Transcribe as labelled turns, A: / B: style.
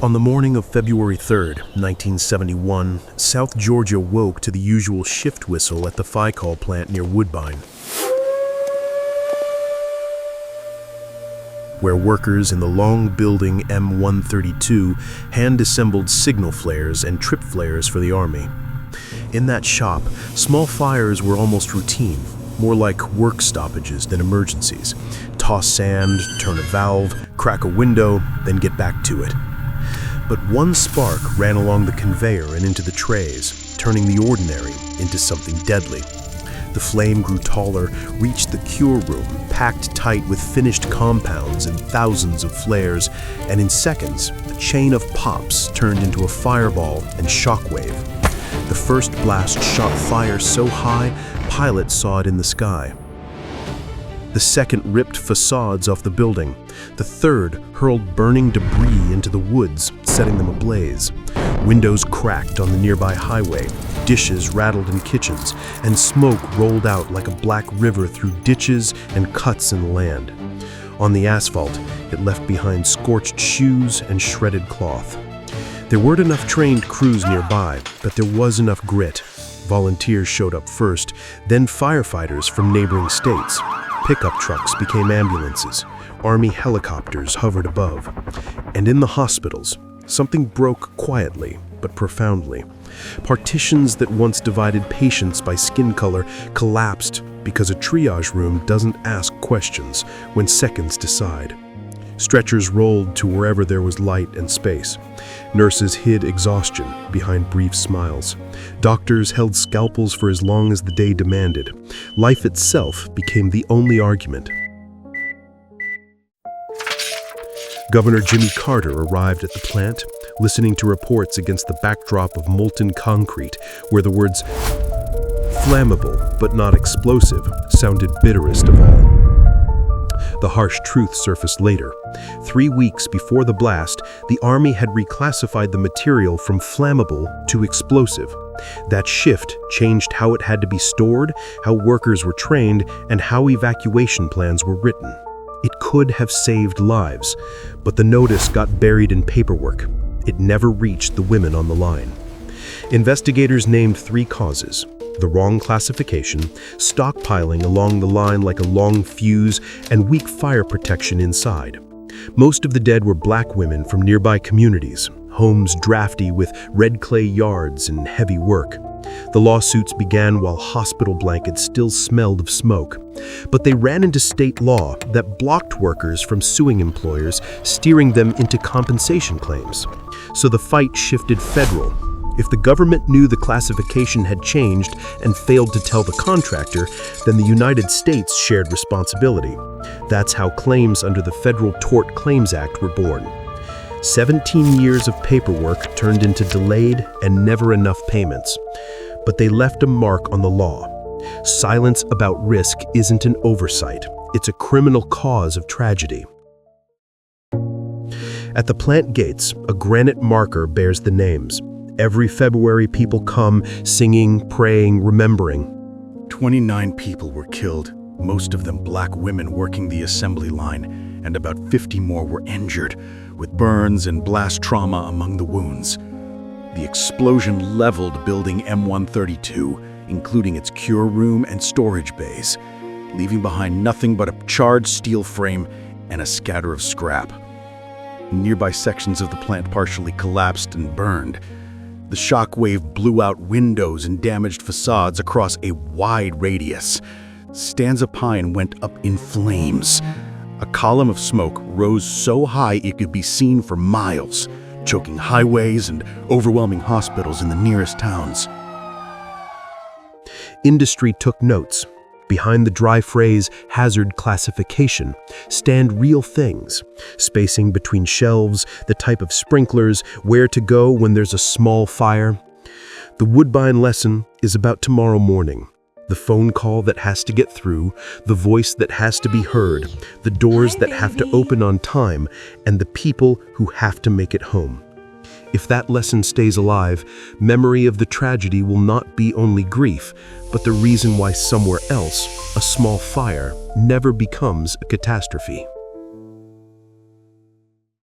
A: On the morning of February 3rd, 1971, South Georgia woke to the usual shift whistle at the Thiokol plant near Woodbine, where workers in the long building M132 hand-assembled signal flares and trip flares for the Army. In that shop, small fires were almost routine, more like work stoppages than emergencies. Toss sand, turn a valve, crack a window, then get back to it. But one spark ran along the conveyor and into the trays, turning the ordinary into something deadly. The flame grew taller, reached the cure room, packed tight with finished compounds and thousands of flares, and in seconds, a chain of pops turned into a fireball and shockwave. The first blast shot fire so high, pilots saw it in the sky. The second ripped facades off the building. The third hurled burning debris into the woods, setting them ablaze. Windows cracked on the nearby highway, dishes rattled in kitchens, and smoke rolled out like a black river through ditches and cuts in the land. On the asphalt, it left behind scorched shoes and shredded cloth. There weren't enough trained crews nearby, but there was enough grit. Volunteers showed up first, then firefighters from neighboring states. Pickup trucks became ambulances. Army helicopters hovered above. And in the hospitals, something broke quietly but profoundly. Partitions that once divided patients by skin color collapsed because a triage room doesn't ask questions when seconds decide. Stretchers rolled to wherever there was light and space. Nurses hid exhaustion behind brief smiles. Doctors held scalpels for as long as the day demanded. Life itself became the only argument. Governor Jimmy Carter arrived at the plant, listening to reports against the backdrop of molten concrete, where the words "flammable but not explosive" sounded bitterest of all. The harsh truth surfaced later. 3 weeks before the blast, the Army had reclassified the material from flammable to explosive. That shift changed how it had to be stored, how workers were trained, and how evacuation plans were written. It could have saved lives, but the notice got buried in paperwork. It never reached the women on the line. Investigators named 3 causes: the wrong classification, stockpiling along the line like a long fuse, and weak fire protection inside. Most of the dead were black women from nearby communities, homes drafty with red clay yards and heavy work. The lawsuits began while hospital blankets still smelled of smoke. But they ran into state law that blocked workers from suing employers, steering them into compensation claims. So the fight shifted federal. If the government knew the classification had changed and failed to tell the contractor, then the United States shared responsibility. That's how claims under the Federal Tort Claims Act were born. 17 years of paperwork turned into delayed and never enough payments. But they left a mark on the law. Silence about risk isn't an oversight. It's a criminal cause of tragedy. At the plant gates, a granite marker bears the names. Every February, people come, singing, praying, remembering.
B: 29 people were killed, most of them black women working the assembly line, and about 50 more were injured, with burns and blast trauma among the wounds. The explosion leveled building M132, including its cure room and storage bays, leaving behind nothing but a charred steel frame and a scatter of scrap. Nearby sections of the plant partially collapsed and burned. The shockwave blew out windows and damaged facades across a wide radius. Stanza Pine went up in flames. A column of smoke rose so high it could be seen for miles, choking highways and overwhelming hospitals in the nearest towns.
A: Industry took notes. Behind the dry phrase, hazard classification, stand real things. Spacing between shelves, the type of sprinklers, where to go when there's a small fire. The Woodbine lesson is about tomorrow morning. The phone call that has to get through, the voice that has to be heard, the doors that have to open on time, and the people who have to make it home. If that lesson stays alive, memory of the tragedy will not be only grief, but the reason why somewhere else, a small fire never becomes a catastrophe.